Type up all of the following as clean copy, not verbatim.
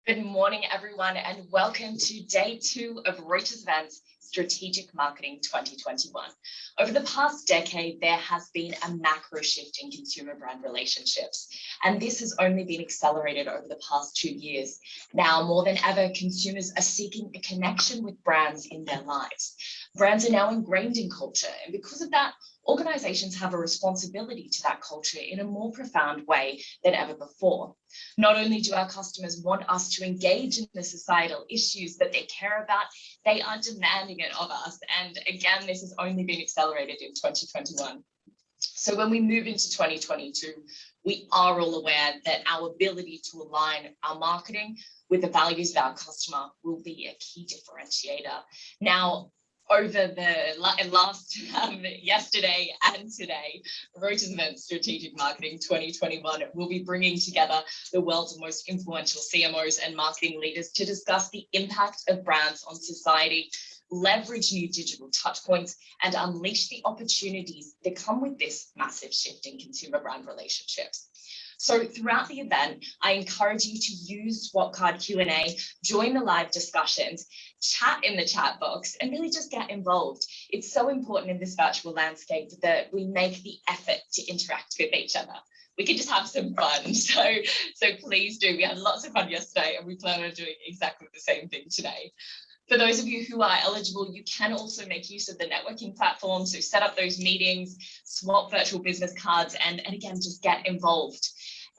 Good morning, everyone, and welcome to day 2 of Reuter's events, Strategic Marketing 2021. Over the past decade, there has been a macro shift in consumer brand relationships, and this has only been accelerated over the past 2 years. Now, more than ever, consumers are seeking a connection with brands in their lives. Brands are now ingrained in culture, and because of that, organizations have a responsibility to that culture in a more profound way than ever before. Not only do our customers want us to engage in the societal issues that they care about, they are demanding it of us. And again, this has only been accelerated in 2021. So when we move into 2022, we are all aware that our ability to align our marketing with the values of our customer will be a key differentiator. Now, over the last yesterday and today, Reuter's event Strategic Marketing 2021 will be bringing together the world's most influential CMOs and marketing leaders to discuss the impact of brands on society, leverage new digital touchpoints, and unleash the opportunities that come with this massive shift in consumer brand relationships. So throughout the event, I encourage you to use Swap Card Q&A, join the live discussions, chat in the chat box, and really just get involved. It's so important in this virtual landscape that we make the effort to interact with each other. We could just have some fun. So please do. We had lots of fun yesterday, and we plan on doing exactly the same thing today. For those of you who are eligible, you can also make use of the networking platform. So set up those meetings, swap virtual business cards, and again, just get involved.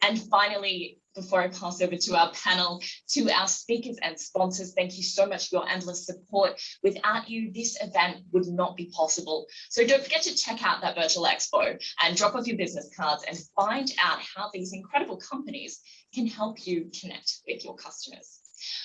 And finally, before I pass over to our panel, to our speakers and sponsors, thank you so much for your endless support. Without you, this event would not be possible. So don't forget to check out that virtual expo and drop off your business cards and find out how these incredible companies can help you connect with your customers.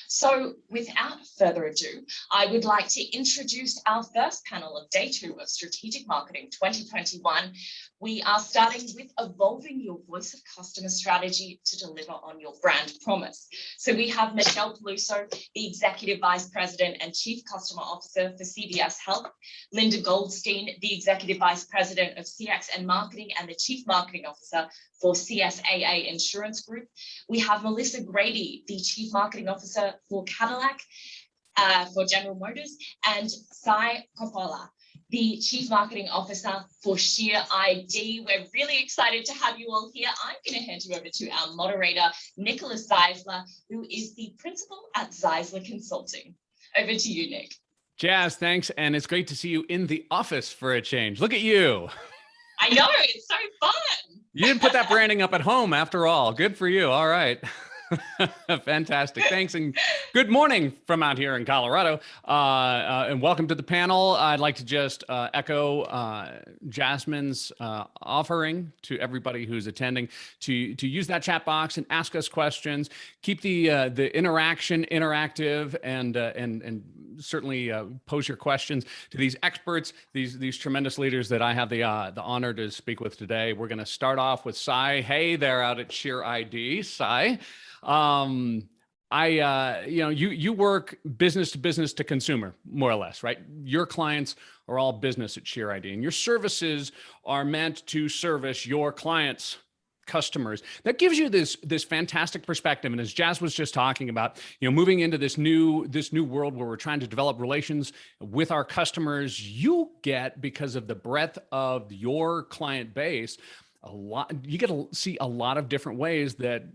So without further ado, I would like to introduce our first panel of day 2 of Strategic Marketing 2021. We are starting with evolving your voice of customer strategy to deliver on your brand promise. So we have Michelle Peluso, the Executive Vice President and Chief Customer Officer for CVS Health, Linda Goldstein, the Executive Vice President of CX and Marketing and the Chief Marketing Officer for CSAA Insurance Group. We have Melissa Grady, the Chief Marketing Officer for Cadillac, for General Motors, and Koppala, the Chief Marketing Officer for SheerID. We're really excited to have you all here. I'm going to hand you over to our moderator, Nicholas Zeisler, who is the principal at Zeisler Consulting. Over to you, Nick. Jazz, thanks. And it's great to see you in the office for a change. Look at you. I know, it's so fun. You didn't put that branding up at home after all. Good for you. All right. Fantastic. Thanks. And good morning from out here in Colorado. And welcome to the panel. I'd like to just echo Jasmine's offering to everybody who's attending to use that chat box and ask us questions. Keep the interaction interactive and certainly pose your questions to these experts, these tremendous leaders that I have the honor to speak with today. We're going to start off with Sai. Hey, they're out at SheerID. Sai. You work business to business to consumer, more or less, right? Your clients are all business at SheerID, and your services are meant to service your clients' customers. That gives you this fantastic perspective. And as Jazz was just talking about, moving into this new world where we're trying to develop relations with our customers, you get, because of the breadth of your client base, you get to see a lot of different ways that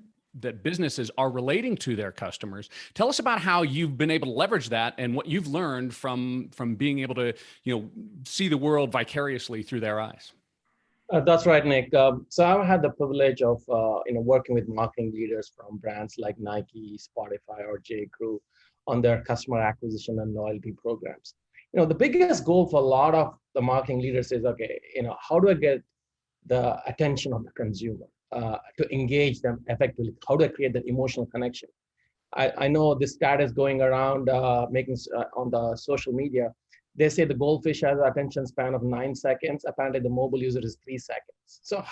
businesses are relating to their customers. Tell us about how you've been able to leverage that and what you've learned from being able to, see the world vicariously through their eyes. That's right, Nick. So I've had the privilege of, working with marketing leaders from brands like Nike, Spotify, or J.Crew on their customer acquisition and loyalty programs. The biggest goal for a lot of the marketing leaders is, okay, how do I get the attention of the consumer? To engage them effectively? How do I create that emotional connection? I know this stat is going around on the social media. They say the goldfish has an attention span of 9 seconds. Apparently, the mobile user is 3 seconds. So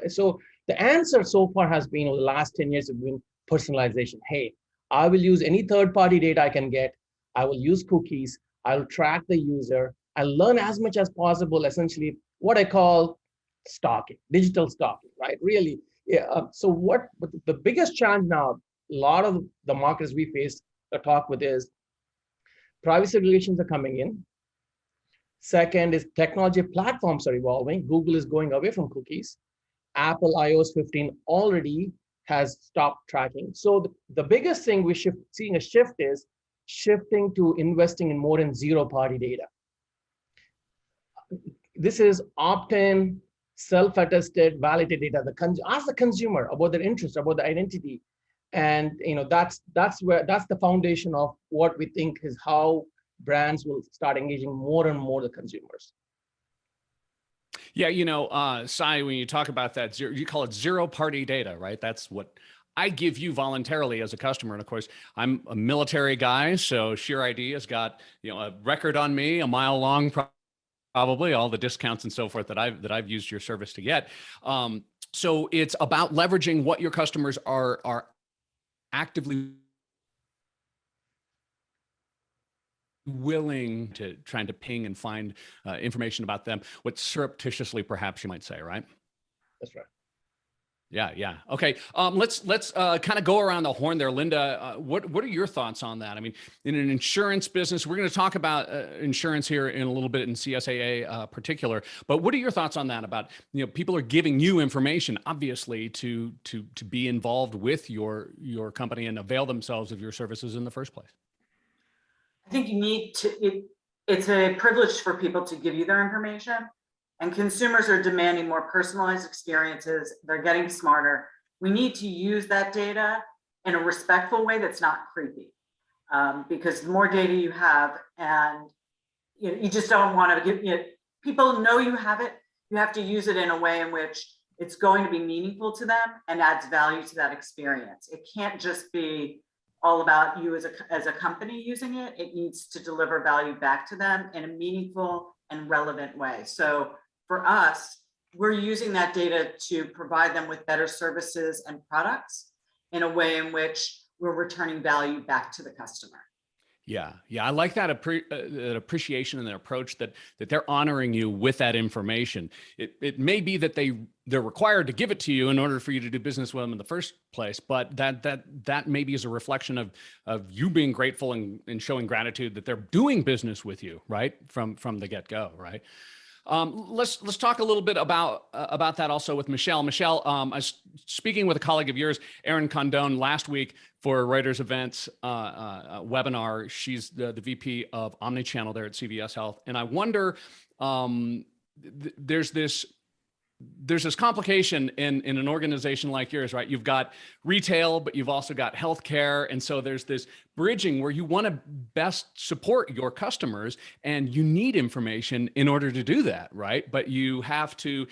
so the answer so far has been, over the last 10 years, has been personalization. Hey, I will use any third-party data I can get. I will use cookies. I'll track the user. I'll learn as much as possible, essentially what I call stalking, digital stalking, right? Really. Yeah. So the biggest challenge now a lot of the marketers we face talk with is privacy regulations are coming in. Second is technology platforms are evolving. Google is going away from cookies. Apple iOS 15 already has stopped tracking. So the biggest thing seeing a shift is shifting to investing in more in zero-party data. This is opt-in, self-attested, validated data. Ask the consumer about their interest, about the identity, and that's the foundation of what we think is how brands will start engaging more and more the consumers. Yeah, Sai, when you talk about that, you call it zero-party data, right? That's what I give you voluntarily as a customer. And of course, I'm a military guy, so SheerID has got a record on me, a mile long, probably all the discounts and so forth that I've used your service to get. So it's about leveraging what your customers are actively willing to trying to ping and find information about them, what surreptitiously perhaps you might say, right? That's right. Yeah. Okay. Let's kind of go around the horn there, Linda. What are your thoughts on that? I mean, in an insurance business, we're going to talk about insurance here in a little bit in CSAA particular. But what are your thoughts on that? About people are giving you information, obviously, to be involved with your company and avail themselves of your services in the first place. I think you need to. It's a privilege for people to give you their information. And consumers are demanding more personalized experiences. They're getting smarter. We need to use that data in a respectful way that's not creepy, because the more data you have, and you just don't want to give people know you have it. You have to use it in a way in which it's going to be meaningful to them and adds value to that experience. It can't just be all about you as a company using it. It needs to deliver value back to them in a meaningful and relevant way. So for us, we're using that data to provide them with better services and products in a way in which we're returning value back to the customer. Yeah. I like that appreciation and that approach that they're honoring you with that information. It may be that they're required to give it to you in order for you to do business with them in the first place, but that maybe is a reflection of you being grateful and showing gratitude that they're doing business with you, right, from the get-go, right? Let's talk a little bit about that also with Michelle. Michelle, I was speaking with a colleague of yours, Erin Condon, last week for Reuter's events webinar. She's the VP of Omnichannel there at CVS Health, and I wonder, there's this complication in an organization like yours, right? You've got retail, but you've also got healthcare. And so there's this bridging where you want to best support your customers and you need information in order to do that, right? But you have to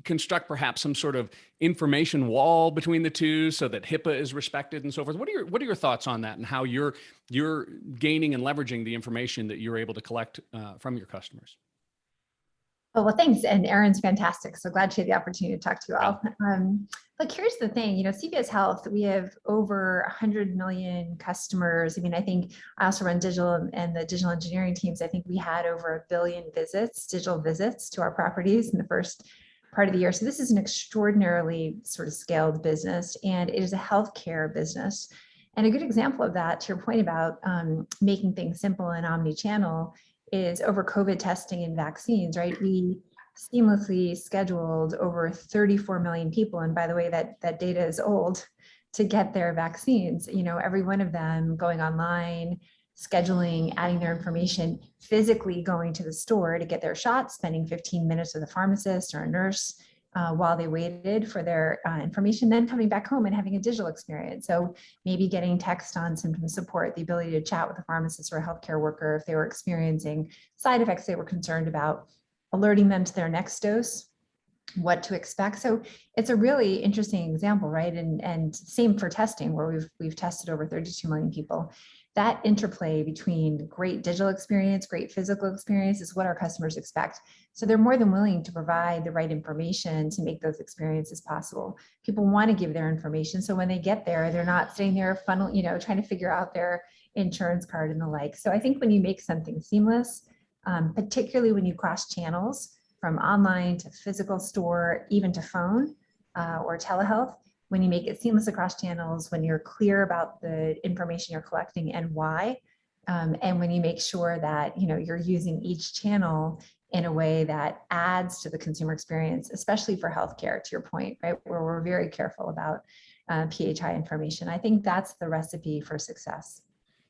construct perhaps some sort of information wall between the two so that HIPAA is respected and so forth. What are your thoughts on that and how you're gaining and leveraging the information that you're able to collect from your customers? Oh, well, thanks. And Erin's fantastic. So glad she had the opportunity to talk to you all. Look, here's the thing, CVS Health, we have over 100 million customers. I mean, I think I also run digital and the digital engineering teams. I think we had over 1 billion digital visits to our properties in the first part of the year. So this is an extraordinarily sort of scaled business, and it is a healthcare business. And a good example of that, to your point about making things simple and omni-channel, is over COVID testing and vaccines, right? We seamlessly scheduled over 34 million people. And by the way, that data is old, to get their vaccines, every one of them going online, scheduling, adding their information, physically going to the store to get their shots, spending 15 minutes with a pharmacist or a nurse while they waited for their information, then coming back home and having a digital experience. So maybe getting text on symptom support, the ability to chat with a pharmacist or a healthcare worker if they were experiencing side effects they were concerned about, alerting them to their next dose, what to expect. So it's a really interesting example, right? And same for testing, where we've tested over 32 million people. That interplay between great digital experience, great physical experience is what our customers expect. So they're more than willing to provide the right information to make those experiences possible. People want to give their information. So when they get there, they're not sitting there trying to figure out their insurance card and the like. So I think when you make something seamless, particularly when you cross channels from online to physical store, even to phone or telehealth, when you make it seamless across channels, when you're clear about the information you're collecting and why, and when you make sure that you're using each channel in a way that adds to the consumer experience, especially for healthcare, to your point, right, where we're very careful about PHI information. I think that's the recipe for success.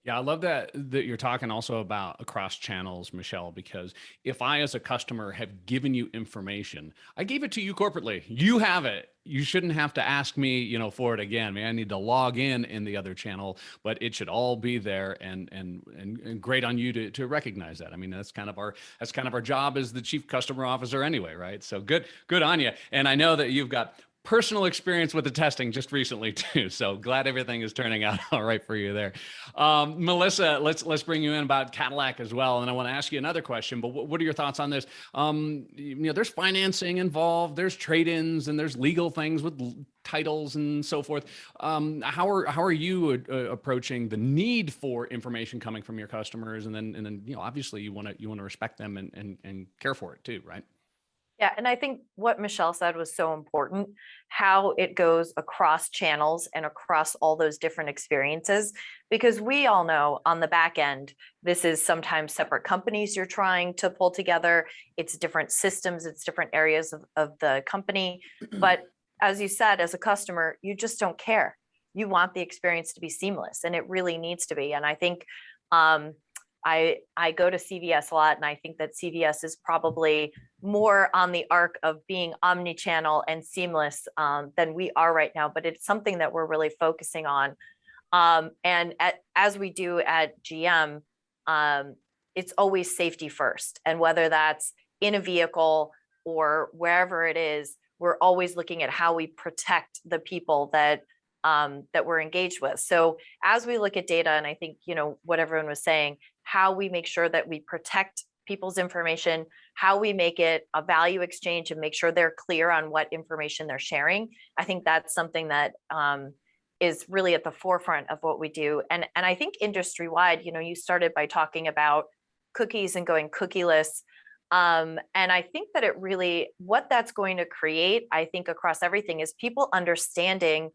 Yeah, I love that you're talking also about across channels, Michelle, because if I, as a customer, have given you information, I gave it to you corporately. You have it. You shouldn't have to ask me, for it again. I need to log in the other channel, but it should all be there, and great on you to recognize that. I mean, that's kind of our job as the chief customer officer anyway, right? So good on you. And I know that you've got personal experience with the testing just recently too. So glad everything is turning out all right for you there. Melissa, let's bring you in about Cadillac as well. And I want to ask you another question, but what are your thoughts on this? There's financing involved, there's trade-ins, and there's legal things with titles and so forth. How are you approaching the need for information coming from your customers? And then obviously you want to respect them and care for it too, right? Yeah, and I think what Michelle said was so important, how it goes across channels and across all those different experiences, because we all know on the back end, this is sometimes separate companies you're trying to pull together. It's different systems, it's different areas of the company. But as you said, as a customer, you just don't care. You want the experience to be seamless, and it really needs to be. And I think I go to CVS a lot, and I think that CVS is probably more on the arc of being omni-channel and seamless than we are right now, but it's something that we're really focusing on. As we do at GM, it's always safety first. And whether that's in a vehicle or wherever it is, we're always looking at how we protect the people that we're engaged with. So as we look at data, and I think, what everyone was saying, how we make sure that we protect people's information, how we make it a value exchange and make sure they're clear on what information they're sharing. I think that's something that is really at the forefront of what we do. And I think industry-wide, you started by talking about cookies and going cookieless. And I think that it really, what that's going to create, I think across everything, is people understanding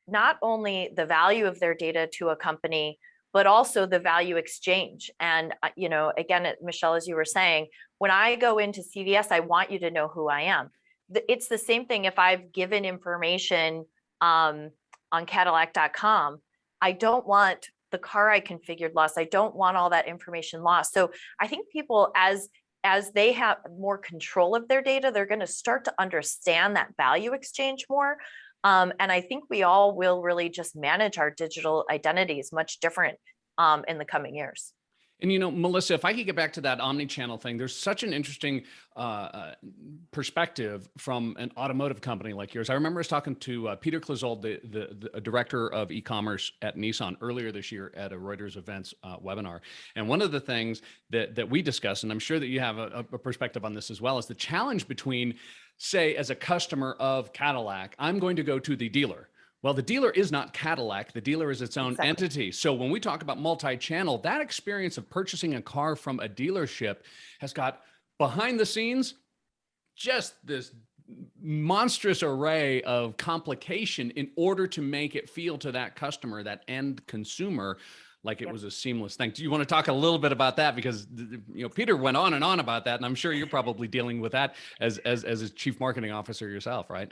not only the value of their data to a company, but also the value exchange. And, again, Michelle, as you were saying, when I go into CVS, I want you to know who I am. It's the same thing if I've given information on Cadillac.com. I don't want the car I configured lost. I don't want all that information lost. So I think people, as they have more control of their data, they're going to start to understand that value exchange more. And I think we all will really just manage our digital identities much different in the coming years. And, Melissa, if I could get back to that omni-channel thing, there's such an interesting perspective from an automotive company like yours. I remember I was talking to Peter Klizold, the director of e-commerce at Nissan, earlier this year at a Reuters events webinar. And one of the things that we discussed, and I'm sure that you have a perspective on this as well, is the challenge between, say, as a customer of Cadillac, I'm going to go to the dealer. Well, the dealer is not Cadillac. The dealer is its own entity. So when we talk about multi-channel, that experience of purchasing a car from a dealership has got behind the scenes just this monstrous array of complication in order to make it feel to that customer, that end consumer, like it was a seamless thing. Do you want to talk a little bit about that? Because Peter went on and on about that, and I'm sure you're probably dealing with that as a chief marketing officer yourself, right?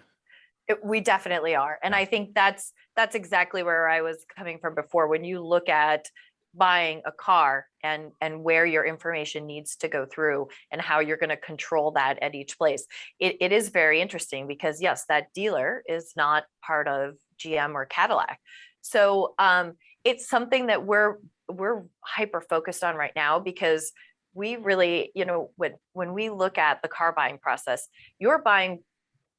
We definitely are. And I think that's exactly where I was coming from before. When you look at buying a car and where your information needs to go through and how you're going to control that at each place, it is very interesting because yes, that dealer is not part of GM or Cadillac. So it's something that we're hyper focused on right now, because we really, when we look at the car buying process, you're buying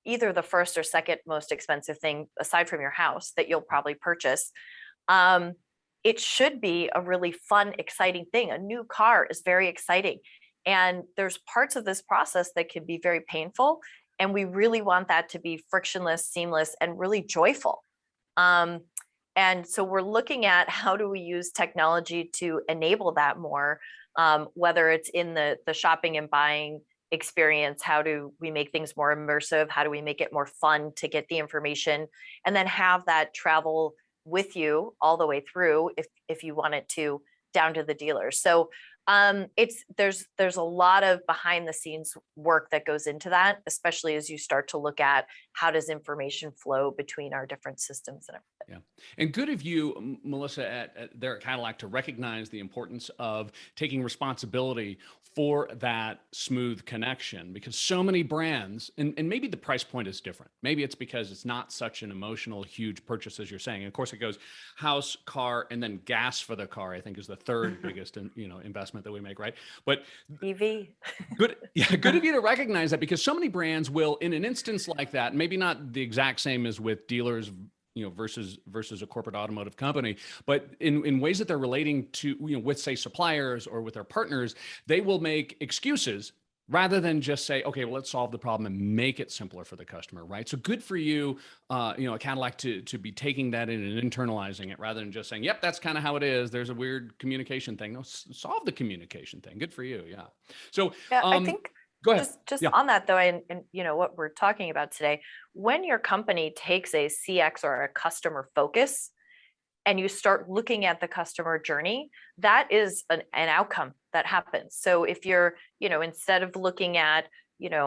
either the first or second most expensive thing aside from your house that you'll probably purchase. It should be a really fun, exciting thing. A new car is very exciting. And there's parts of this process that can be very painful. And we really want that to be frictionless, seamless, and really joyful. And so we're looking at how do we use technology to enable that more, whether it's in the shopping and buying experience? How do we make things more immersive? How do we make it more fun to get the information, and then have that travel with you all the way through if you want it to, down to the dealer. So there's a lot of behind the scenes work that goes into that, especially as you start to look at how does information flow between our different systems and everything. Yeah. And good of you, Melissa, at there at Cadillac, to recognize the importance of taking responsibility for that smooth connection, because so many brands, and maybe the price point is different. Maybe it's because it's not such an emotional, huge purchase as you're saying. And of course, it goes house, car, and then gas for the car, I think, is the third biggest, investment that we make, right? But EV. good of you to recognize that, because so many brands will, in an instance like that, maybe not the exact same as with dealers, versus a corporate automotive company, but in ways that they're relating to, with, say, suppliers or with their partners, they will make excuses rather than just say, okay, well, let's solve the problem and make it simpler for the customer, right? So good for you, at Cadillac to be taking that in and internalizing it rather than just saying, yep, that's kind of how it is. There's a weird communication thing. No, solve the communication thing. Good for you. Yeah. So Yeah, I think go ahead. just Yeah. on that though, and what we're talking about today, when your company takes a CX or a customer focus and you start looking at the customer journey, that is an outcome that happens. So if you're, instead of looking at,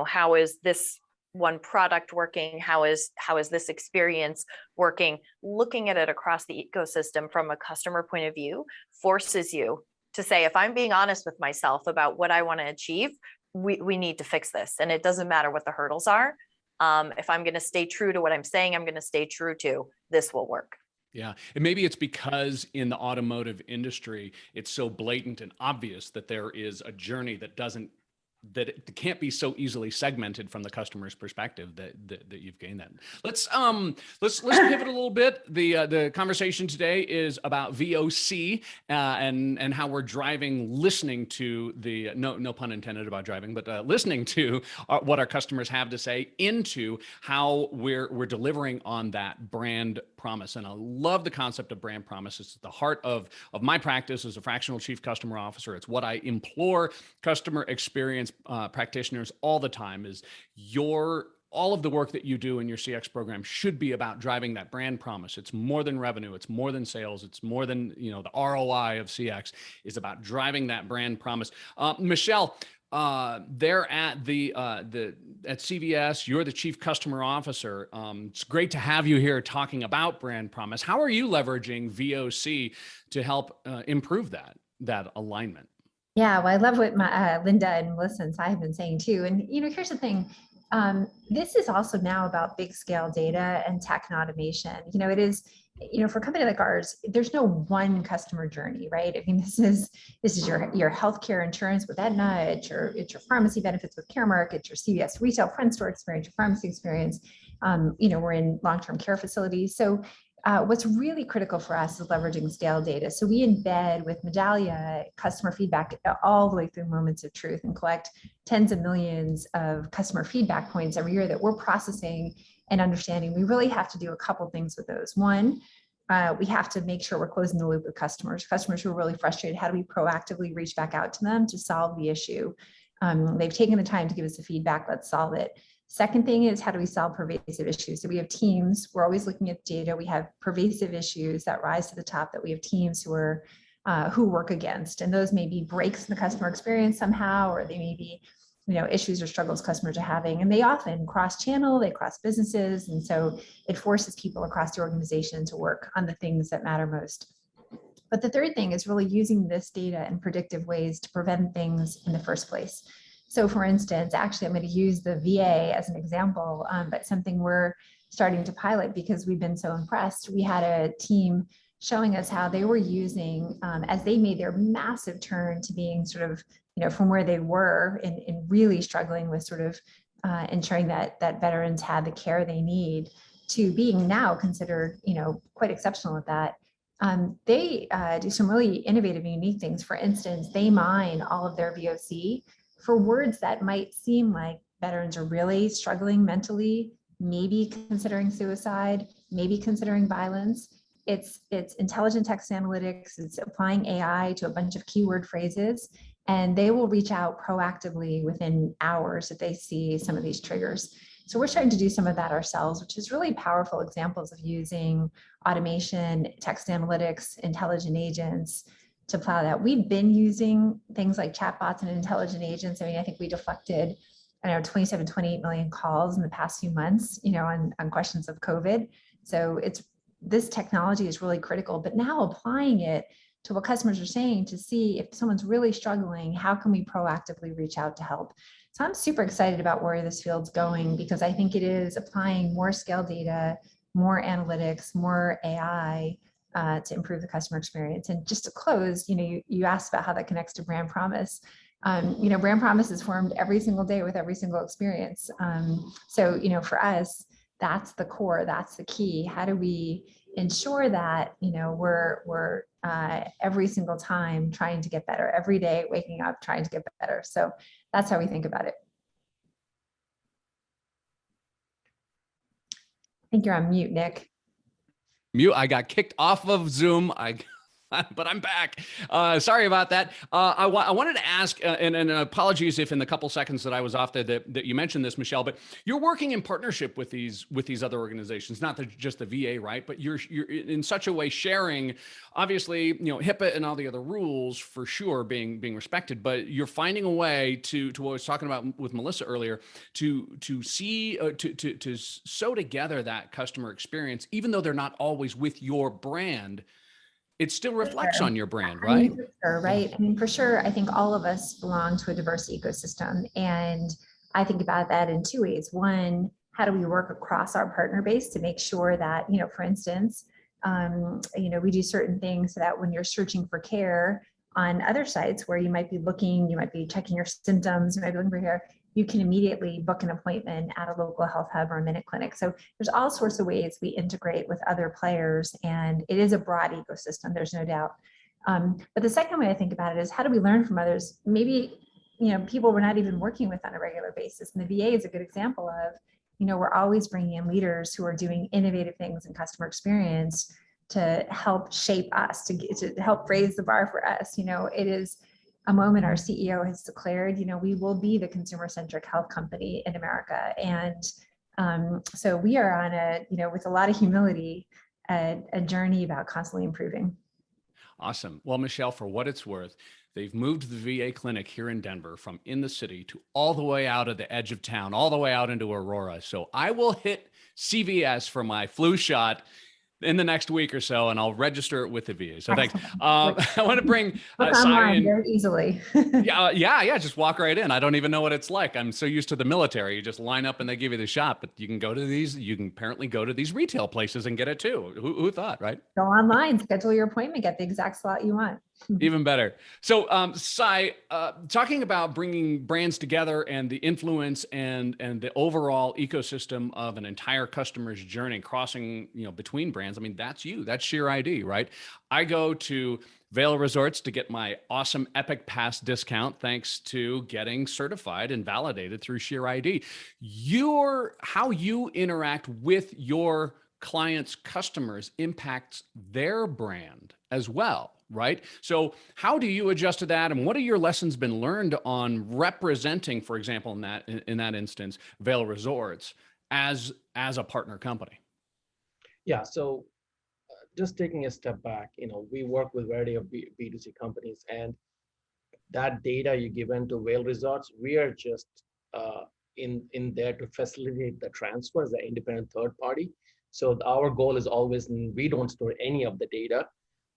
how is this one product working, how is this experience working, looking at it across the ecosystem from a customer point of view forces you to say, if I'm being honest with myself about what I want to achieve, we need to fix this. And it doesn't matter what the hurdles are. If I'm going to stay true to what I'm saying, I'm going to stay true to, this will work. Yeah. And maybe it's because in the automotive industry, it's so blatant and obvious that there is a journey that it can't be so easily segmented from the customer's perspective that you've gained that. Let's pivot a little bit. The conversation today is about VOC and how we're listening to the no pun intended about driving, but listening to what our customers have to say into how we're delivering on that brand promise. And I love the concept of brand promise. It's at the heart of my practice as a fractional chief customer officer. It's what I implore customer experience practitioners all the time is all of the work that you do in your CX program should be about driving that brand promise. It's more than revenue. It's more than sales. It's more than, the ROI of CX is about driving that brand promise. Michelle, there at at CVS, you're the chief customer officer. It's great to have you here talking about brand promise. How are you leveraging VOC to help improve that alignment? Yeah, well, I love what Linda and Melissa and Sai have been saying too. And here's the thing. This is also now about big scale data and tech and automation. It is, for a company like ours, there's no one customer journey, right? I mean, this is your healthcare insurance with Aetna, it's your pharmacy benefits with Caremark, it's your CVS retail front store experience, your pharmacy experience. We're in long-term care facilities. So what's really critical for us is leveraging scale data. So we embed with Medallia customer feedback all the way through moments of truth and collect tens of millions of customer feedback points every year that we're processing and understanding. We really have to do a couple things with those. One, we have to make sure we're closing the loop with customers who are really frustrated. How do we proactively reach back out to them to solve the issue? They've taken the time to give us the feedback, let's solve it. Second thing is, how do we solve pervasive issues? So we have teams, we're always looking at data. We have pervasive issues that rise to the top that we have teams who work against. And those may be breaks in the customer experience somehow, or they may be, issues or struggles customers are having. And they often cross-channel, they cross businesses. And so it forces people across the organization to work on the things that matter most. But the third thing is really using this data in predictive ways to prevent things in the first place. So for instance, actually, I'm going to use the VA as an example, but something we're starting to pilot because we've been so impressed. We had a team showing us how they were using, as they made their massive turn to being sort of, from where they were in really struggling with sort of ensuring that veterans had the care they need, to being now considered, quite exceptional at that. They do some really innovative and unique things. For instance, they mine all of their VOC for words that might seem like veterans are really struggling mentally, maybe considering suicide, maybe considering violence. It's intelligent text analytics, it's applying AI to a bunch of keyword phrases. and they will reach out proactively within hours if they see some of these triggers. So we're starting to do some of that ourselves, which is really powerful examples of using automation, text analytics, intelligent agents to plow that. We've been using things like chatbots and intelligent agents. I mean, I think we deflected, I don't know, 27, 28 million calls in the past few months, on questions of COVID. So this technology is really critical, but now applying it to what customers are saying to see if someone's really struggling, how can we proactively reach out to help? So I'm super excited about where this field's going, because I think it is applying more scale data, more analytics, more AI to improve the customer experience. And just to close, you asked about how that connects to brand promise. Brand promise is formed every single day with every single experience. So, for us, that's the core, that's the key. How do we ensure that, we're every single time trying to get better, every day waking up, trying to get better. So that's how we think about it. I think you're on mute, Nick. Mute. I got kicked off of Zoom. But I'm back. Sorry about that. I wanted to ask, and apologies if in the couple seconds that I was off that you mentioned this, Michelle, but you're working in partnership with these other organizations, not just the VA, right? But you're in such a way sharing, obviously, HIPAA and all the other rules for sure being respected, but you're finding a way to what I was talking about with Melissa earlier, to sew together that customer experience, even though they're not always with your brand. It still reflects on your brand, right? Right. I mean, for sure, I think all of us belong to a diverse ecosystem. And I think about that in two ways. One, how do we work across our partner base to make sure that, for instance, we do certain things so that when you're searching for care on other sites where you might be looking, you might be checking your symptoms, you might be looking for care, you can immediately book an appointment at a local health hub or a Minute Clinic. So there's all sorts of ways we integrate with other players, and it is a broad ecosystem, there's no doubt. But the second way I think about it is, how do we learn from others? Maybe, people we're not even working with on a regular basis. And the VA is a good example of, we're always bringing in leaders who are doing innovative things in customer experience to help shape us, to help raise the bar for us. It is a moment our CEO has declared, we will be the consumer-centric health company in America. And so we are on with a lot of humility, a journey about constantly improving. Awesome. Well, Michelle, for what it's worth, they've moved the VA clinic here in Denver from in the city to all the way out of the edge of town, all the way out into Aurora. So I will hit CVS for my flu shot in the next week or so, and I'll register it with the VA. So thanks. I want to bring Sai in very easily. yeah. Just walk right in. I don't even know what it's like. I'm so used to the military. You just line up and they give you the shot. But you can go to these. You can apparently go to these retail places and get it too. Who thought, right? Go online, schedule your appointment, get the exact slot you want. Even better. So, Sai, talking about bringing brands together and the influence and the overall ecosystem of an entire customer's journey, crossing between brands. I mean, that's you. That's SheerID, right? I go to Vail Resorts to get my awesome Epic Pass discount, thanks to getting certified and validated through SheerID. How you interact with your clients' customers impacts their brand as well, right? So how do you adjust to that? And what are your lessons been learned on representing, for example, in that instance, Vail Resorts as a partner company? Yeah, so just taking a step back, we work with a variety of B2C companies, and that data you given to Vail Resorts, we are just in there to facilitate the transfer as an independent third party. So our goal is always, we don't store any of the data.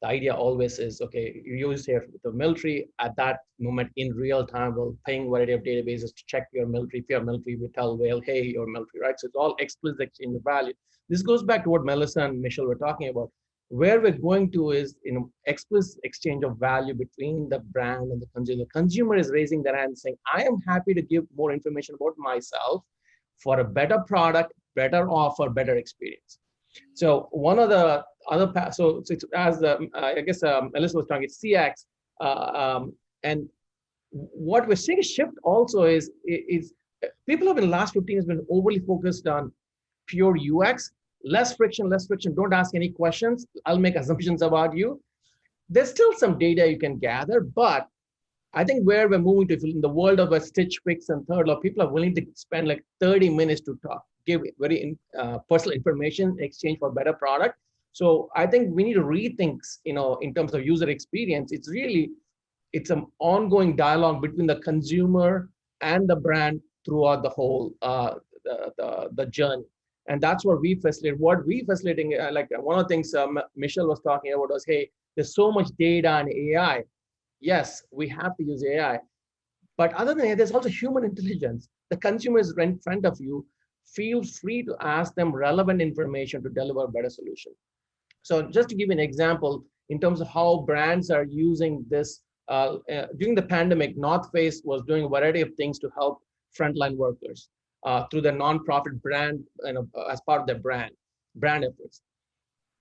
The idea always is, okay, you use here the military at that moment in real time, we're paying variety of databases to check your military. If you're military, we tell Vail, hey, you're military, right? So it's all explicit exchange of value. This goes back to what Melissa and Michelle were talking about. Where we're going to is, explicit exchange of value between the brand and the consumer. The consumer is raising their hand and saying, I am happy to give more information about myself for a better product, better offer, better experience. So one of the other so it's as I guess Melissa was talking, it's CX, and what we're seeing a shift also is people have in the last 15 years been overly focused on pure UX, less friction. Don't ask any questions. I'll make assumptions about you. There's still some data you can gather, but I think where we're moving to, in the world of a Stitch Fix and Third Law, people are willing to spend like 30 minutes to talk, give very personal information in exchange for better product. So I think we need to rethink, in terms of user experience. It's an ongoing dialogue between the consumer and the brand throughout the whole the journey. And that's what we facilitate. What we facilitating, like one of the things Michelle was talking about was, hey, there's so much data and AI. Yes, we have to use AI. But other than that, there's also human intelligence. The consumer is in front of you. Feel free to ask them relevant information to deliver a better solution. So just to give you an example, in terms of how brands are using this, during the pandemic, North Face was doing a variety of things to help frontline workers through their nonprofit brand, as part of their brand efforts.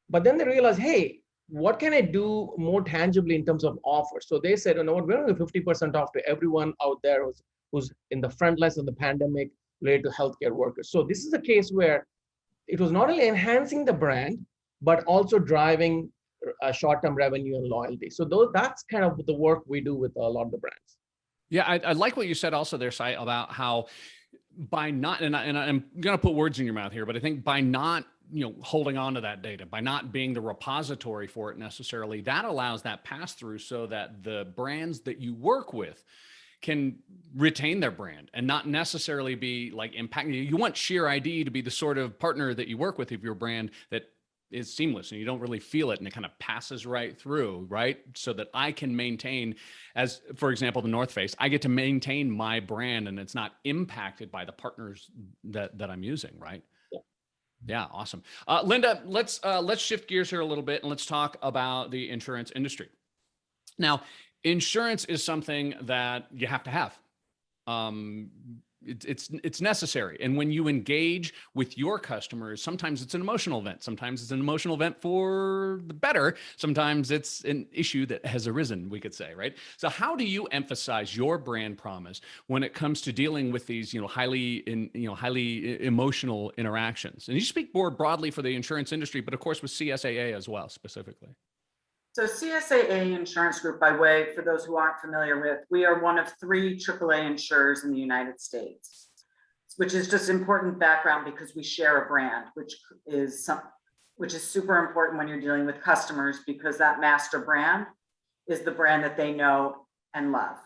But then they realized, hey, what can I do more tangibly in terms of offers? So they said, you know what, we're going to 50% off to everyone out there who's in the front lines of the pandemic related to healthcare workers. So this is a case where it was not only enhancing the brand, but also driving short-term revenue and loyalty. So that's kind of the work we do with a lot of the brands. Yeah, I like what you said also there, Sai, about how by not, and I'm going to put words in your mouth here, but I think by not, holding on to that data, by not being the repository for it necessarily, that allows that pass through so that the brands that you work with can retain their brand and not necessarily be like impacting. You want SheerID to be the sort of partner that you work with of your brand that is seamless and you don't really feel it and it kind of passes right through, right? So that I can maintain, as for example, the North Face, I get to maintain my brand and it's not impacted by the partners that I'm using, right? Yeah, awesome. Linda, let's shift gears here a little bit and let's talk about the insurance industry. Now, insurance is something that you have to have. It's necessary. And when you engage with your customers, sometimes it's an emotional event. Sometimes it's an emotional event for the better. Sometimes it's an issue that has arisen, we could say, right? So how do you emphasize your brand promise when it comes to dealing with these, highly emotional interactions? And you speak more broadly for the insurance industry, but of course with CSAA as well, specifically. So CSAA Insurance Group, by way, for those who aren't familiar with, we are one of 3 AAA insurers in the United States, which is just important background because we share a brand, which is super important when you're dealing with customers because that master brand is the brand that they know and love.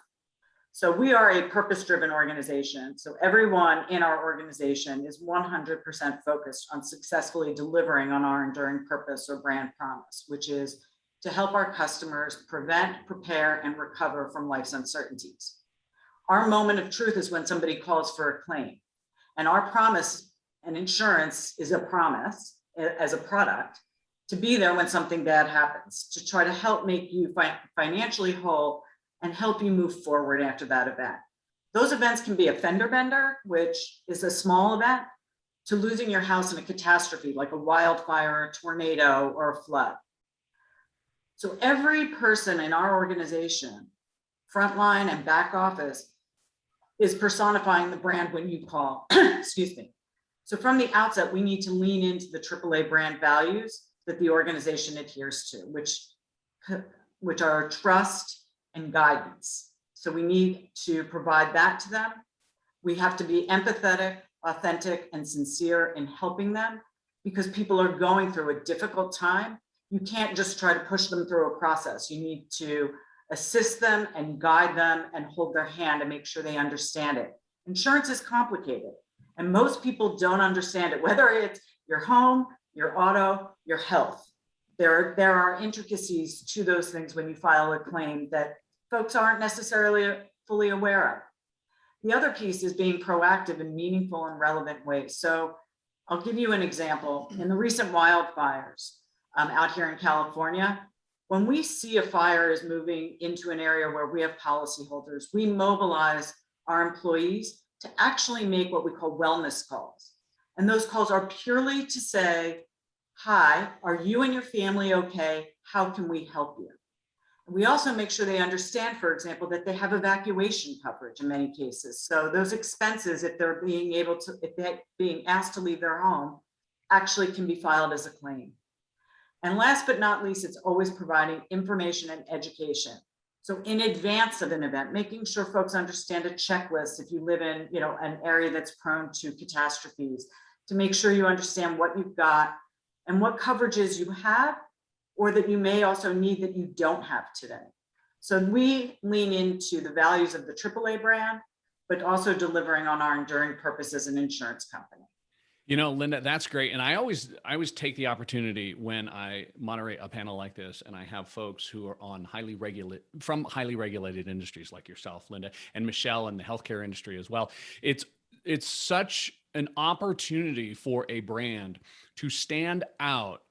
So we are a purpose-driven organization. So everyone in our organization is 100% focused on successfully delivering on our enduring purpose or brand promise, which is to help our customers prevent, prepare, and recover from life's uncertainties. Our moment of truth is when somebody calls for a claim. And our promise, and insurance is a promise as a product, to be there when something bad happens, to try to help make you financially whole and help you move forward after that event. Those events can be a fender bender, which is a small event, to losing your house in a catastrophe like a wildfire, a tornado, or a flood. So every person in our organization, frontline and back office, is personifying the brand when you call, excuse me. So from the outset, we need to lean into the AAA brand values that the organization adheres to, which are trust and guidance. So we need to provide that to them. We have to be empathetic, authentic, and sincere in helping them because people are going through a difficult time. You can't just try to push them through a process. You need to assist them and guide them and hold their hand and make sure they understand it. Insurance is complicated and most people don't understand it, whether it's your home, your auto, your health. There are intricacies to those things when you file a claim that folks aren't necessarily fully aware of. The other piece is being proactive in meaningful and relevant ways. So I'll give you an example. In the recent wildfires, out here in California, when we see a fire is moving into an area where we have policyholders, we mobilize our employees to actually make what we call wellness calls. And those calls are purely to say, hi, are you and your family okay? How can we help you? And we also make sure they understand, for example, that they have evacuation coverage in many cases. So those expenses, if they're being asked to leave their home, actually can be filed as a claim. And last but not least, it's always providing information and education. So in advance of an event, making sure folks understand a checklist if you live in, you know, an area that's prone to catastrophes, to make sure you understand what you've got and what coverages you have, or that you may also need that you don't have today. So we lean into the values of the AAA brand, but also delivering on our enduring purpose as an insurance company. You know, Linda, that's great. And I always take the opportunity when I moderate a panel like this and I have folks who are on highly regulated industries like yourself, Linda, and Michelle in the healthcare industry as well. It's such an opportunity for a brand to stand out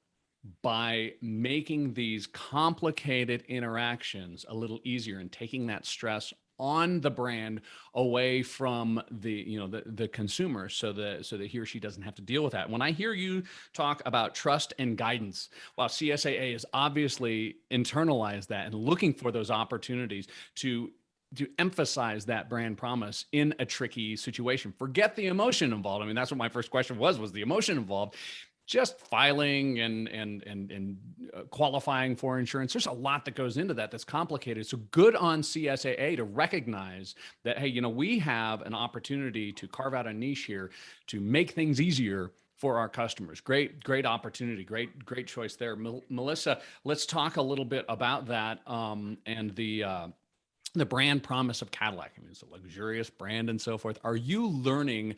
by making these complicated interactions a little easier and taking that stress on the brand away from the consumer so that he or she doesn't have to deal with that. When I hear you talk about trust and guidance, while CSAA has obviously internalized that and looking for those opportunities to emphasize that brand promise in a tricky situation. Forget the emotion involved. I mean, that's what my first question was the emotion involved? Just filing and qualifying for insurance. There's a lot that goes into that that's complicated. So good on CSAA to recognize that, hey, we have an opportunity to carve out a niche here to make things easier for our customers. Great opportunity. Great choice there. Melissa, let's talk a little bit about that and the brand promise of Cadillac. I mean, it's a luxurious brand and so forth. Are you learning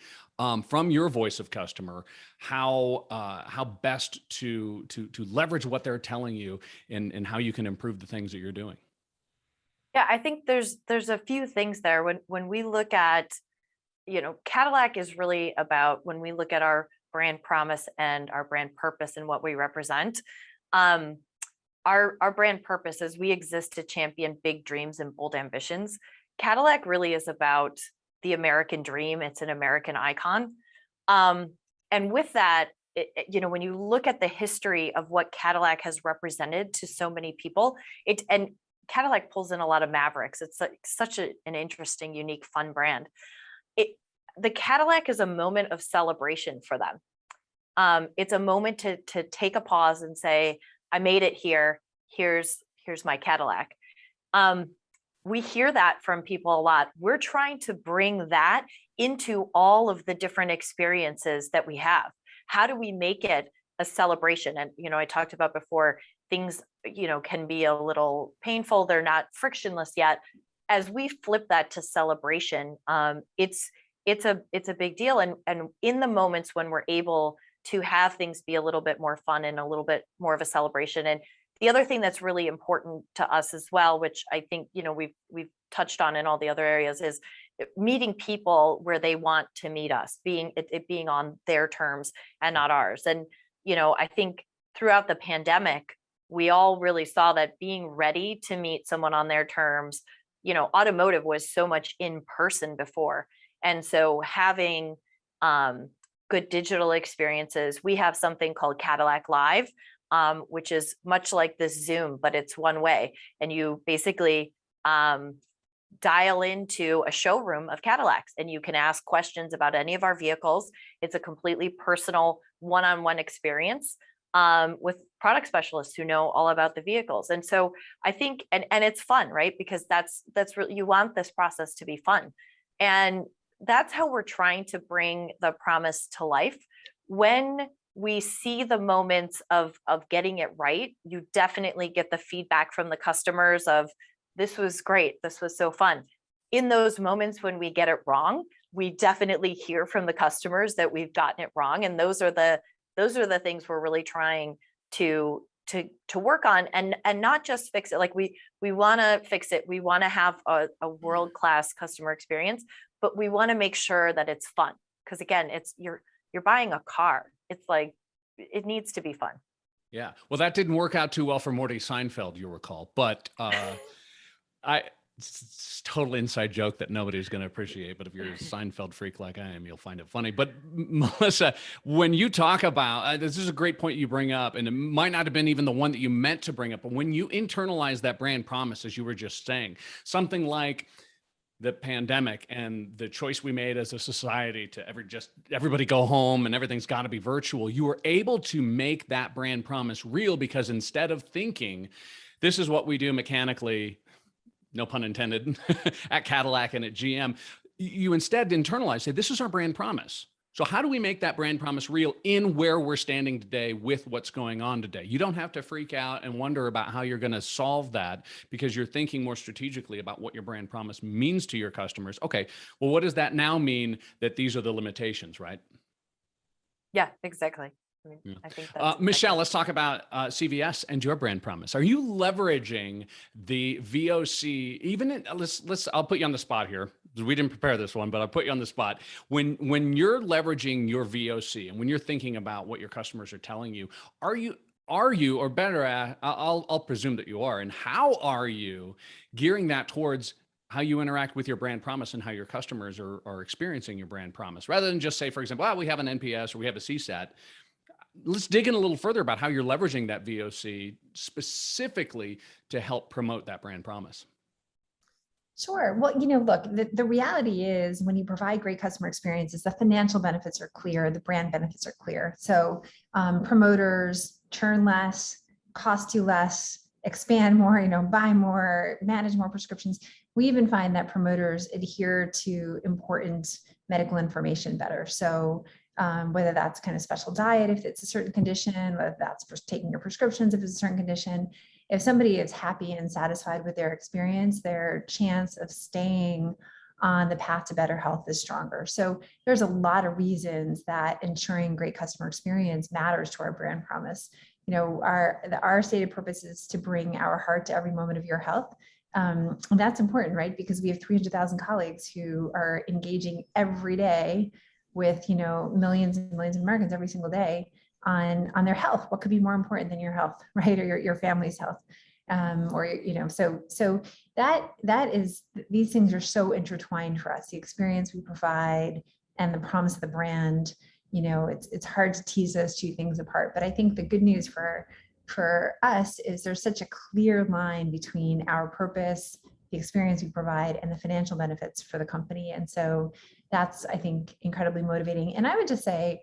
from your voice of customer how best to leverage what they're telling you and how you can improve the things that you're doing? Yeah, I think there's a few things there. When we look at, Cadillac is really about, when we look at our brand promise and our brand purpose and what we represent, our brand purpose is we exist to champion big dreams and bold ambitions. Cadillac really is about the American dream. It's an American icon. And with that, when you look at the history of what Cadillac has represented to so many people, and Cadillac pulls in a lot of mavericks. It's such an interesting, unique, fun brand. The Cadillac is a moment of celebration for them. It's a moment to take a pause and say, I made it here. Here's my Cadillac. We hear that from people a lot. We're trying to bring that into all of the different experiences that we have. How do we make it a celebration? And, I talked about before, things, can be a little painful. They're not frictionless yet. As we flip that to celebration, it's a big deal. And in the moments when we're able to have things be a little bit more fun and a little bit more of a celebration. And the other thing that's really important to us as well, which I think, we've touched on in all the other areas, is meeting people where they want to meet us, being on their terms and not ours. And, I think throughout the pandemic, we all really saw that being ready to meet someone on their terms, automotive was so much in person before. And so having, good digital experiences. We have something called Cadillac Live, which is much like this Zoom, but it's one way. And you basically dial into a showroom of Cadillacs and you can ask questions about any of our vehicles. It's a completely personal one-on-one experience with product specialists who know all about the vehicles. And so I think, and it's fun, right? Because that's really, you want this process to be fun. And that's how we're trying to bring the promise to life. When we see the moments of getting it right, you definitely get the feedback from the customers of, this was great, this was so fun. In those moments when we get it wrong, we definitely hear from the customers that we've gotten it wrong. And those are the things we're really trying to work on and not just fix it. Like we want to fix it. We want to have a world-class customer experience, but we want to make sure that it's fun. Because again, you're buying a car. It's like, it needs to be fun. Yeah. Well, that didn't work out too well for Morty Seinfeld, you'll recall, but it's a total inside joke that nobody's going to appreciate, but if you're a Seinfeld freak like I am, you'll find it funny. But Melissa, when you talk about, this is a great point you bring up, and it might not have been even the one that you meant to bring up, but when you internalize that brand promise, as you were just saying, something like the pandemic and the choice we made as a society to everybody go home and everything's got to be virtual, you were able to make that brand promise real because instead of thinking, this is what we do mechanically, no pun intended, at Cadillac and at GM. You instead internalize, say, this is our brand promise. So how do we make that brand promise real in where we're standing today with what's going on today? You don't have to freak out and wonder about how you're going to solve that because you're thinking more strategically about what your brand promise means to your customers. Okay, well, what does that now mean that these are the limitations, right? Yeah, exactly. I mean, Yeah. I think that's Michelle, let's talk about CVS and your brand promise. Are you leveraging the VOC? I'll put you on the spot here. We didn't prepare this one, but I'll put you on the spot. When you're leveraging your VOC and when you're thinking about what your customers are telling you, are you, or better, I'll presume that you are, and how are you gearing that towards how you interact with your brand promise and how your customers are experiencing your brand promise, rather than just say, for example, we have an NPS or we have a CSAT. Let's dig in a little further about how you're leveraging that VOC specifically to help promote that brand promise. Sure. Well, look, the reality is when you provide great customer experiences, the financial benefits are clear, the brand benefits are clear. So promoters churn less, cost you less, expand more, buy more, manage more prescriptions. We even find that promoters adhere to important medical information better. So whether that's kind of special diet, if it's a certain condition, whether that's for taking your prescriptions, if it's a certain condition, if somebody is happy and satisfied with their experience, their chance of staying on the path to better health is stronger. So there's a lot of reasons that ensuring great customer experience matters to our brand promise. Our stated purpose is to bring our heart to every moment of your health. And that's important, right? Because we have 300,000 colleagues who are engaging every day with millions and millions of Americans every single day on their health. What could be more important than your health, right? Or your family's health, so that is, these things are so intertwined for us. The experience we provide and the promise of the brand, it's hard to tease those two things apart. But I think the good news for us is there's such a clear line between our purpose, the experience we provide, and the financial benefits for the company. And so that's, I think, incredibly motivating. And I would just say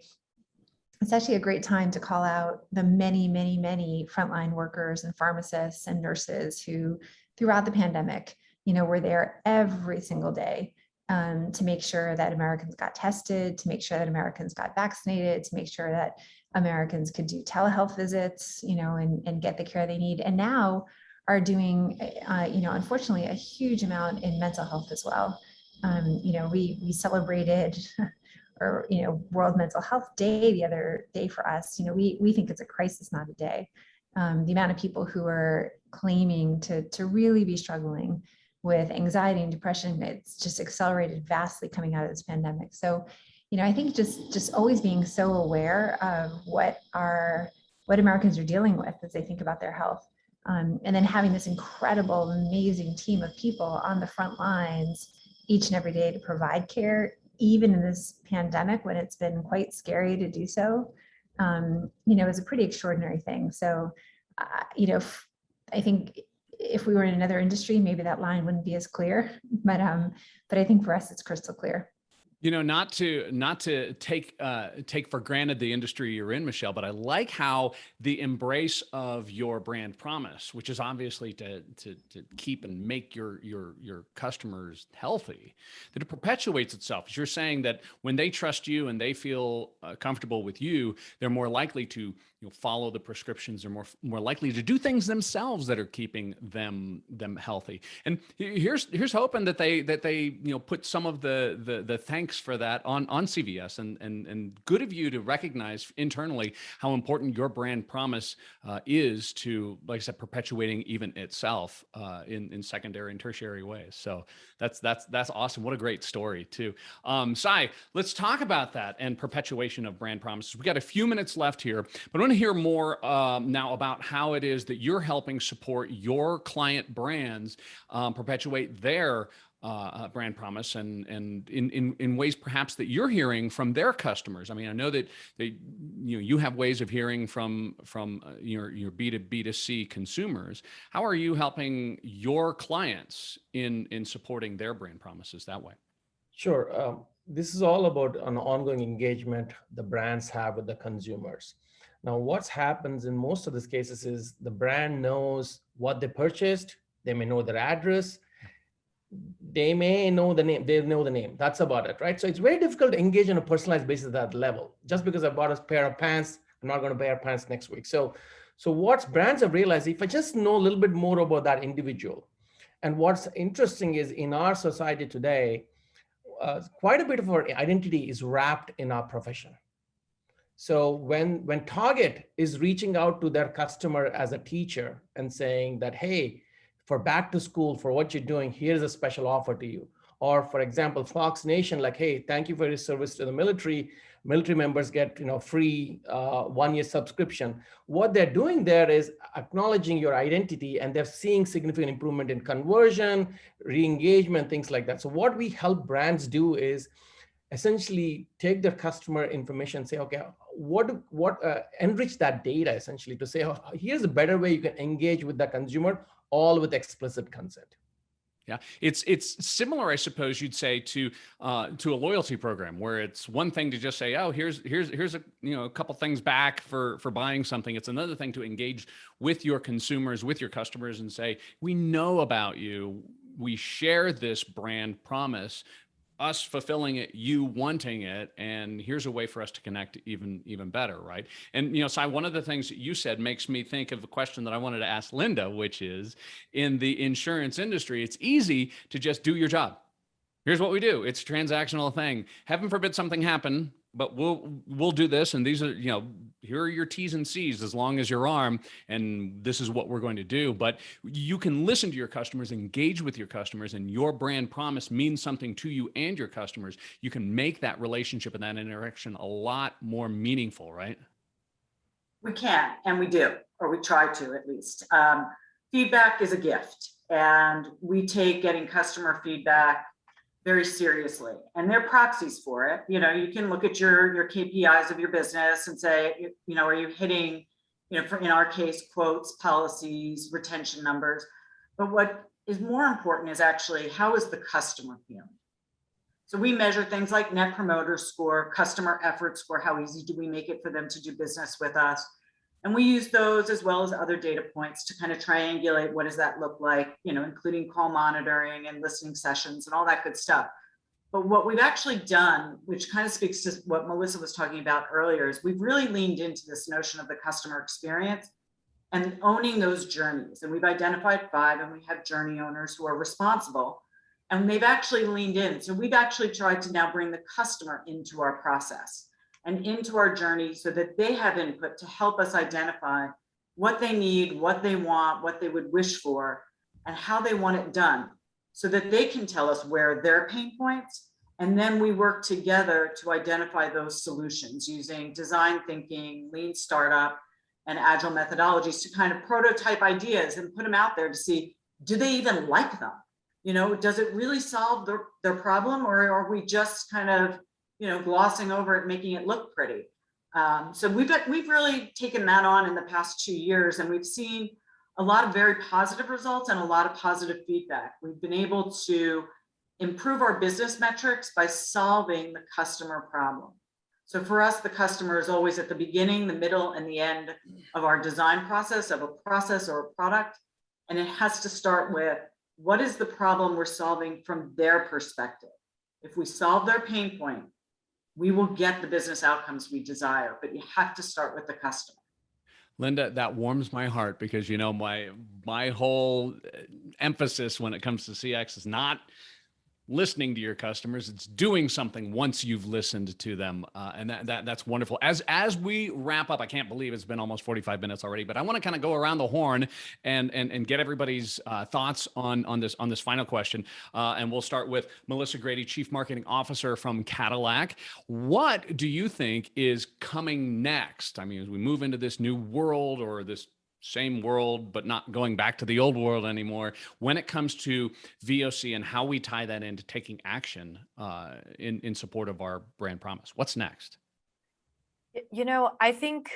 it's actually a great time to call out the many, many, many frontline workers and pharmacists and nurses who throughout the pandemic, were there every single day to make sure that Americans got tested, to make sure that Americans got vaccinated, to make sure that Americans could do telehealth visits, and get the care they need. And now are doing, unfortunately, a huge amount in mental health as well. We celebrated, World Mental Health Day the other day for us. We think it's a crisis, not a day. The amount of people who are claiming to really be struggling with anxiety and depression, it's just accelerated vastly coming out of this pandemic. So, I think just always being so aware of what Americans are dealing with as they think about their health. And then having this incredible, amazing team of people on the front lines each and every day to provide care, even in this pandemic when it's been quite scary to do so, is a pretty extraordinary thing. So, I think if we were in another industry, maybe that line wouldn't be as clear, but I think for us, it's crystal clear. Not to take for granted the industry you're in, Michelle, but I like how the embrace of your brand promise, which is obviously to keep and make your customers healthy, that it perpetuates itself. As you're saying that when they trust you and they feel comfortable with you, they're more likely to follow the prescriptions. They're more likely to do things themselves that are keeping them healthy. And here's hoping that they put some of the thanks for that on CVS, and good of you to recognize internally how important your brand promise is to, like I said, perpetuating even itself in secondary and tertiary ways. So that's awesome. What a great story too. Sai, let's talk about that and perpetuation of brand promises. We got a few minutes left here, but I want to hear more now about how it is that you're helping support your client brands perpetuate their brand promise and in ways perhaps that you're hearing from their customers. I mean, I know that you have ways of hearing from your B2B2C consumers. How are you helping your clients in supporting their brand promises that way? Sure. This is all about an ongoing engagement the brands have with the consumers. Now, what happens in most of these cases is the brand knows what they purchased. They may know their address. they may know the name, they know the name. That's about it, right? So it's very difficult to engage on a personalized basis at that level. Just because I bought a pair of pants, I'm not going to wear pants next week. So what brands have realized, if I just know a little bit more about that individual, and what's interesting is in our society today, quite a bit of our identity is wrapped in our profession. So when Target is reaching out to their customer as a teacher and saying that, hey, for back to school, for what you're doing, here's a special offer to you. Or for example, Fox Nation, like, hey, thank you for your service to the military. Military members get free 1-year subscription. What they're doing there is acknowledging your identity, and they're seeing significant improvement in conversion, re-engagement, things like that. So what we help brands do is essentially take their customer information and say, okay, enrich that data essentially to say, oh, here's a better way you can engage with the consumer, all with explicit consent. Yeah, it's similar, I suppose you'd say, to a loyalty program, where it's one thing to just say, oh, here's a a couple things back for buying something. It's another thing to engage with your consumers, with your customers, and say, we know about you, we share this brand promise, us fulfilling it, you wanting it, and here's a way for us to connect even better, right? And Sai, one of the things that you said makes me think of a question that I wanted to ask Linda, which is, in the insurance industry, it's easy to just do your job. Here's what we do. It's a transactional thing. Heaven forbid something happen, but we'll do this, and these are, here are your T's and C's as long as your arm, and this is what we're going to do. But you can listen to your customers, engage with your customers, and your brand promise means something to you and your customers. You can make that relationship and that interaction a lot more meaningful, right? We can, and we do, or we try to at least. Feedback is a gift, and we take getting customer feedback very seriously, and they're proxies for it. You can look at your KPIs of your business and say, are you hitting, in our case, quotes, policies, retention numbers. But what is more important is actually, how is the customer feeling? So we measure things like Net Promoter Score, customer effort score, how easy do we make it for them to do business with us? And we use those as well as other data points to kind of triangulate what does that look like, including call monitoring and listening sessions and all that good stuff. But what we've actually done, which kind of speaks to what Melissa was talking about earlier, is we've really leaned into this notion of the customer experience and owning those journeys. And we've identified 5, and we have journey owners who are responsible, and they've actually leaned in. So we've actually tried to now bring the customer into our process and into our journey so that they have input to help us identify what they need, what they want, what they would wish for, and how they want it done, so that they can tell us where their pain points. And then we work together to identify those solutions using design thinking, lean startup, and agile methodologies to kind of prototype ideas and put them out there to see, do they even like them? Does it really solve their problem, or are we just kind of glossing over it, making it look pretty? So we've really taken that on in the past 2 years, and we've seen a lot of very positive results and a lot of positive feedback. We've been able to improve our business metrics by solving the customer problem. So for us, the customer is always at the beginning, the middle, and the end of our design process of a process or a product. And it has to start with, what is the problem we're solving from their perspective? If we solve their pain point, we will get the business outcomes we desire, but you have to start with the customer. Linda, that warms my heart, because my whole emphasis when it comes to CX is not listening to your customers, it's doing something once you've listened to them, and that's wonderful. As we wrap up, I can't believe it's been almost 45 minutes already, but I want to kind of go around the horn and get everybody's thoughts on this final question, and we'll start with Melissa Grady, Chief Marketing Officer from Cadillac. What do you think is coming next? I mean, as we move into this new world, or this same world, but not going back to the old world anymore, when it comes to VOC and how we tie that into taking action in support of our brand promise? What's next? I think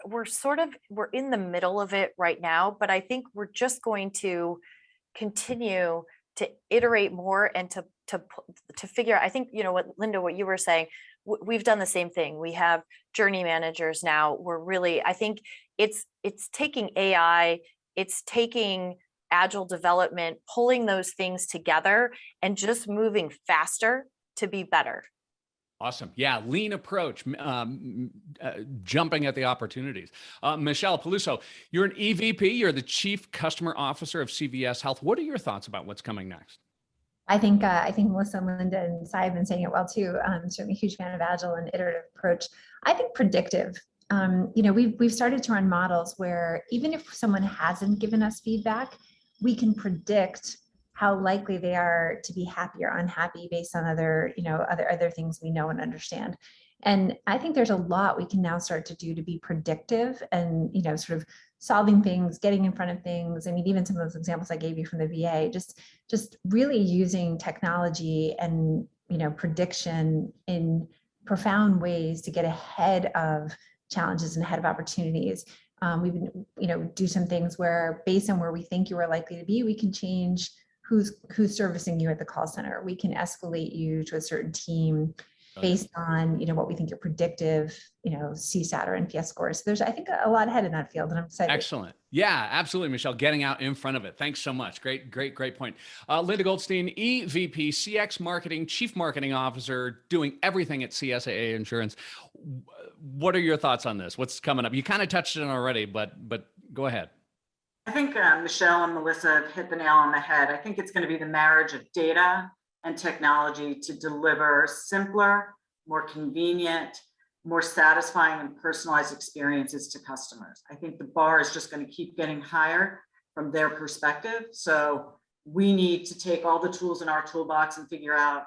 we're in the middle of it right now, but I think we're just going to continue to iterate more and to figure out. I think, Linda, what you were saying, we've done the same thing. We have journey managers now. I think it's taking AI, it's taking agile development, pulling those things together and just moving faster to be better. Awesome. Yeah. Lean approach, jumping at the opportunities. Michelle Peluso, you're an EVP. You're the Chief Customer Officer of CVS Health. What are your thoughts about what's coming next? I think Melissa and Linda and Sai have been saying it well too. Certainly a huge fan of agile and iterative approach. I think predictive. We've started to run models where even if someone hasn't given us feedback, we can predict how likely they are to be happy or unhappy based on other things we know and understand. And I think there's a lot we can now start to do to be predictive and, sort of solving things, getting in front of things. I mean, even some of those examples I gave you from the VA, just really using technology and, prediction in profound ways to get ahead of challenges and ahead of opportunities. We've been, do some things where based on where we think you are likely to be, we can change who's servicing you at the call center. We can escalate you to a certain team based on, what we think your predictive, CSAT or NPS scores. So there's, I think, a lot ahead in that field, and I'm excited. Excellent. Yeah, absolutely, Michelle. Getting out in front of it. Thanks so much. Great point. Linda Goldstein, EVP, CX Marketing, Chief Marketing Officer, doing everything at CSAA Insurance. What are your thoughts on this? What's coming up? You kind of touched on it already, but go ahead. I think Michelle and Melissa have hit the nail on the head. I think it's going to be the marriage of data and technology to deliver simpler, more convenient, more satisfying and personalized experiences to customers. I think the bar is just going to keep getting higher from their perspective. So we need to take all the tools in our toolbox and figure out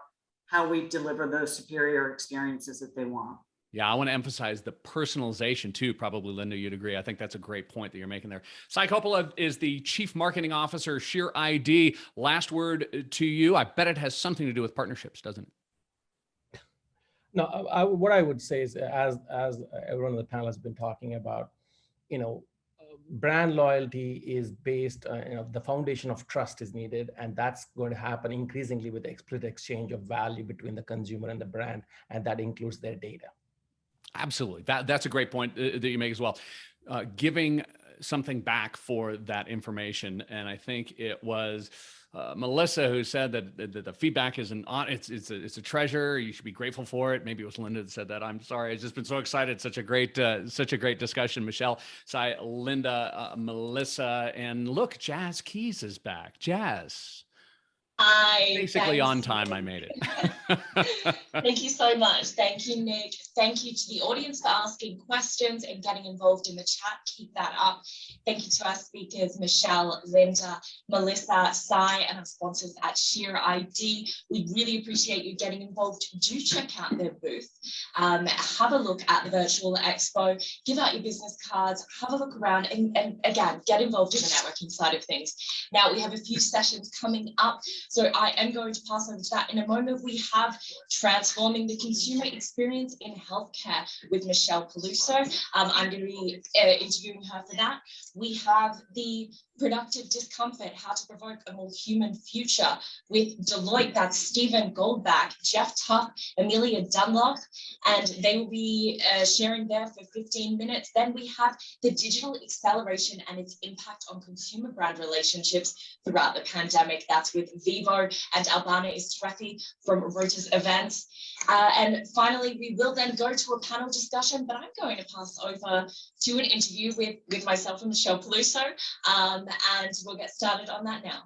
how we deliver those superior experiences that they want. Yeah, I want to emphasize the personalization too. Probably, Linda, you'd agree. I think that's a great point that you're making there. Sai Koppala is the Chief Marketing Officer, SheerID. Last word to you. I bet it has something to do with partnerships, doesn't it? No, what I would say is, as everyone on the panel has been talking about, brand loyalty is based, the foundation of trust is needed, and that's going to happen increasingly with the explicit exchange of value between the consumer and the brand, and that includes their data. Absolutely. That's a great point that you make as well. Giving something back for that information. And I think it was Melissa who said that the feedback is it's a treasure. You should be grateful for it. Maybe it was Linda that said that. I'm sorry. I've just been so excited. Such a great discussion. Michelle, Sai, Linda, Melissa, and look, Jazz Keys is back. Jazz. Basically on time, I made it. Thank you so much. Thank you, Nick. Thank you to the audience for asking questions and getting involved in the chat. Keep that up. Thank you to our speakers, Michelle, Linda, Melissa, Sai, and our sponsors at SheerID. We really appreciate you getting involved. Do check out their booth. Have a look at the virtual expo. Give out your business cards. Have a look around and again, get involved in the networking side of things. Now, we have a few sessions coming up. So I am going to pass over to that. In a moment, we have Transforming the Consumer Experience in Healthcare with Michelle Peluso. I'm going to be interviewing her for that. We have the Productive Discomfort, How to Provoke a More Human Future with Deloitte. That's Stephen Goldback, Jeff Tuff, Amelia Dunlop, and they will be sharing there for 15 minutes. Then we have the digital acceleration and its impact on consumer brand relationships throughout the pandemic. That's with Vivo and Albana Istrefi from Reuter's Events. And finally, we will then go to a panel discussion, but I'm going to pass over to an interview with myself and Michelle Peluso, and we'll get started on that now.